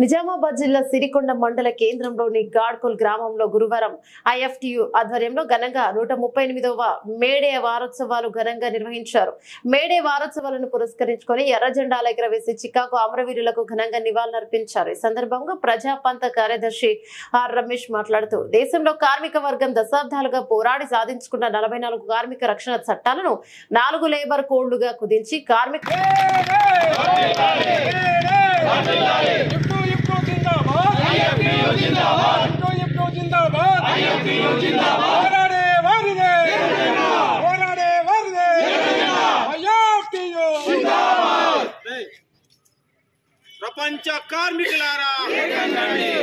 నిజామాబాద్ జిల్లా సిరికొండ మండల కేంద్రంలోని గాడ్కోల్ గ్రామంలో గురువారం ఐఎఫ్టియు ఆధ్వర్యంలో ఘనంగా 138వ మేడే వారోత్సవాలు ఘనంగా నిర్వహించారు. మేడే వారోత్సవాలను పురస్కరించుకొని ఎర్ర జెండాలు ఎగురవేసి చికాగో అమరవీరులకు ఘనంగా నివాళులర్పించారు. ఈ సందర్భంగా ప్రజాపంత కార్యదర్శి ఆర్ రమేష్ మాట్లాడుతూ దేశంలో కార్మిక వర్గం దశాబ్దాలుగా పోరాడి సాధించుకున్న 44 కార్మిక రక్షణ చట్టాలను 4 లేబర్ కోడ్లుగా కుదించి కార్మిక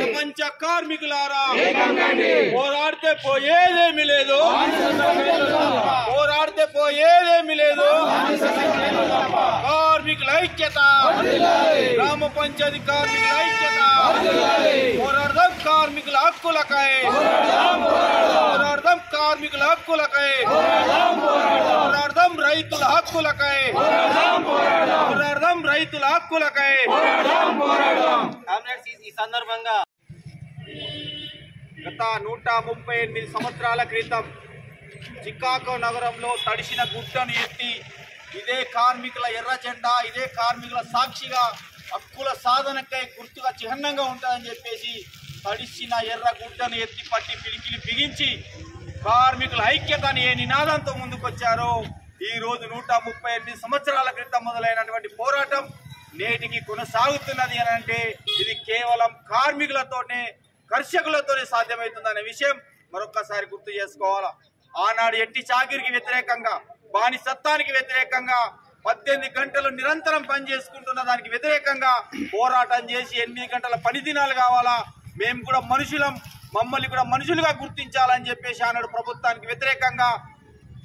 ప్రపంచ కార్మికులారా పోరాడితే పోయేదేమీ లేదు, కార్మికుల ఐక్యత, గ్రామ పంచాయతీ కార్మికుల ఐక్యత, పోరాడదాం కార్మికుల హక్కులకై, పోరాడదాం రైతుల హక్కులకై, ఈ సందర్భంగా గత 138 సంవత్సరాల క్రితం చికాగో నగరంలో తడిసిన గుట్టను ఎత్తి ఇదే కార్మికుల ఎర్ర జెండా, ఇదే కార్మికుల సాక్షిగా హక్కుల సాధనకై గుర్తుగా చిహ్నంగా ఉంటుందని చెప్పేసి తడిసిన ఎర్ర గుట్టను ఎత్తి పట్టి పిలికిలి బిగించి కార్మికుల ఐక్యతని ఏ నినాదంతో ముందుకొచ్చారో ఈ రోజు 138 సంవత్సరాల క్రితం మొదలైనటువంటి పోరాటం నేటికి కొనసాగుతున్నది అని అంటే ఇది కేవలం కార్మికులతోనే, కర్షకులతోనే సాధ్యమవుతుందనే విషయం మరొక్కసారి గుర్తు చేసుకోవాలా. ఆనాడు ఎట్టి చాకిరికి వ్యతిరేకంగా, బానిసత్వానికి వ్యతిరేకంగా 18 గంటలు నిరంతరం పనిచేసుకుంటున్న దానికి వ్యతిరేకంగా పోరాటం చేసి 8 గంటల పని దినాలు కావాలా, మేము కూడా మనుషులం, మమ్మల్ని కూడా మనుషులుగా గుర్తించాలని చెప్పేసి ఆనాడు ప్రభుత్వానికి వ్యతిరేకంగా,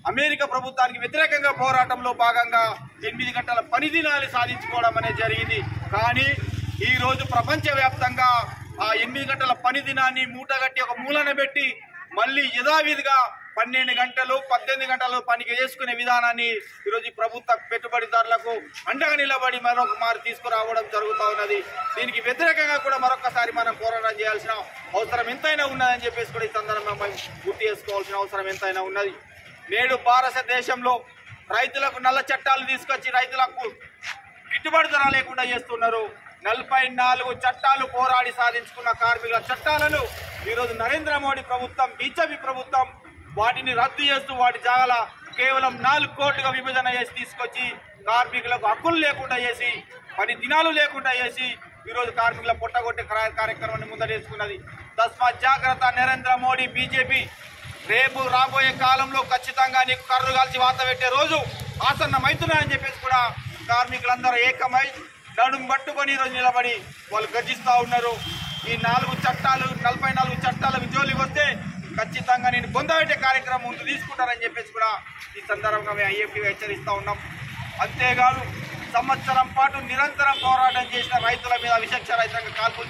అమెరికా ప్రభుత్వానికి వ్యతిరేకంగా పోరాటంలో భాగంగా 8 గంటల పని దినాలు సాధించుకోవడం అనేది జరిగింది. కానీ ఈ రోజు ప్రపంచవ్యాప్తంగా ఆ 8 గంటల పని దినాన్ని మూటగట్టి ఒక మూలన పెట్టి మళ్ళీ యథావిధిగా 12 గంటలు 18 గంటలు పనికి చేసుకునే విధానాన్ని ఈరోజు ప్రభుత్వ పెట్టుబడిదారులకు అండగా నిలబడి మరొక మారు తీసుకురావడం జరుగుతూ ఉన్నది. దీనికి వ్యతిరేకంగా కూడా మరొకసారి మనం పోరాటం చేయాల్సిన అవసరం ఎంతైనా ఉన్నదని చెప్పేసి కూడా ఈ సందర్భంగా గుర్తు చేసుకోవాల్సిన అవసరం ఎంతైనా ఉన్నది. నేడు భారతదేశంలో రైతులకు నల్ల చట్టాలు తీసుకొచ్చి రైతులకు గిట్టుబాటు ధర లేకుండా చేస్తున్నారు. 44 చట్టాలు పోరాడి సాధించుకున్న కార్మికుల చట్టాలను ఈరోజు నరేంద్ర మోడీ ప్రభుత్వం, బీజేపీ ప్రభుత్వం వాటిని రద్దు చేస్తూ వాటి జాగాల కేవలం 4 కోట్లుగా విభజన చేసి తీసుకొచ్చి కార్మికులకు హక్కులు లేకుండా చేసి, పని దినాలు లేకుండా చేసి ఈరోజు కార్మికుల పొట్టగొట్టే కార్యక్రమాన్ని ముందరేసుకున్నది. తస్మాత్ జాగ్రత్త నరేంద్ర మోడీ, బీజేపీ. రేపు రాబోయే కాలంలో ఖచ్చితంగా నీకు కర్రు కాల్చి వాత పెట్టే రోజు ఆసన్నమవుతున్నాయని చెప్పేసి కూడా కార్మికులందరూ ఏకమై నడుం పట్టుకొని ఈరోజు నిలబడి వాళ్ళు గర్జిస్తూ ఉన్నారు. ఈ 44 చట్టాలకు జోలికి వస్తే ఖచ్చితంగా నేను పొందబెట్టే కార్యక్రమం ముందు తీసుకుంటారని చెప్పేసి కూడా ఈ సందర్భంగా మేము ఐఎఫ్టీ హెచ్చరిస్తూ ఉన్నాం. అంతేకాదు సంవత్సరం పాటు నిరంతరం పోరాటం చేసిన రైతుల మీద విచక్షణ రహితంగా కాల్పులు